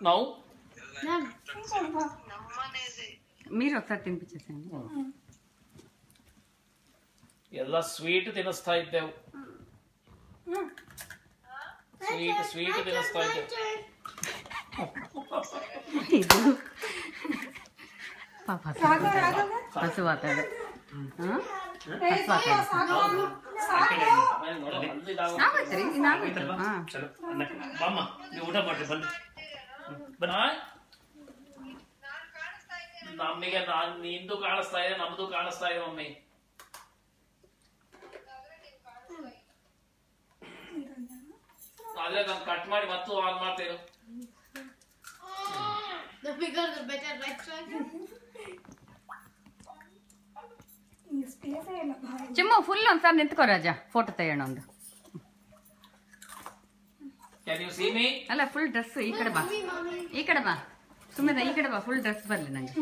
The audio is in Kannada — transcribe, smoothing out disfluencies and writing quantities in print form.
ನಾವು మీరు ఒకసారి తినిపించేసేయండి. ಎಲ್ಲ ಸ್ವೀಟ್ ತಿನ್ನಿಸ್ತಾ ಇದ್ದೆವು. ಸ್ವೀಟ್ ತಿನ್ನಿಸ್ತಾ ಇದ್ದೆವು. ಇದು ಪಾಪ ಹಸು ಮಾತಾಡು. ಊಟ ಮಾಡ್ರಿ ಬನ್ನಿ. ನಮಗೆ ನಿಂದು ಕಾಣಿಸ್ತಾ ಇದೆ, ನಮ್ದು ಕಾಣಿಸ್ತಾ ಇದೆ ಮಮ್ಮಿ. ಅಲ್ಲೇ ನಾನು ಕಟ್ ಮಾಡಿ ಮತ್ತು ಆನ್ ಮಾಡ್ತೇನೆ. ಚಿಮ್ಮು ಫುಲ್ ಒಂದ್ಸಾರಿ ನಿಂತ್ಕೋ ರಾಜ, ಫೋಟೋ ತೆಗೋಣ ಒಂದು. ಅಲ್ಲ ಫುಲ್ ಡ್ರೆಸ್ ಈ ಕಡೆ ಬಾ, ಈ ಕಡೆ ಬಾ, ಸುಮ್ಮನೆ ಈ ಕಡೆ ಬಾ, ಫುಲ್ ಡ್ರೆಸ್ ಬರ್ಲಿ ನಂಗೆ.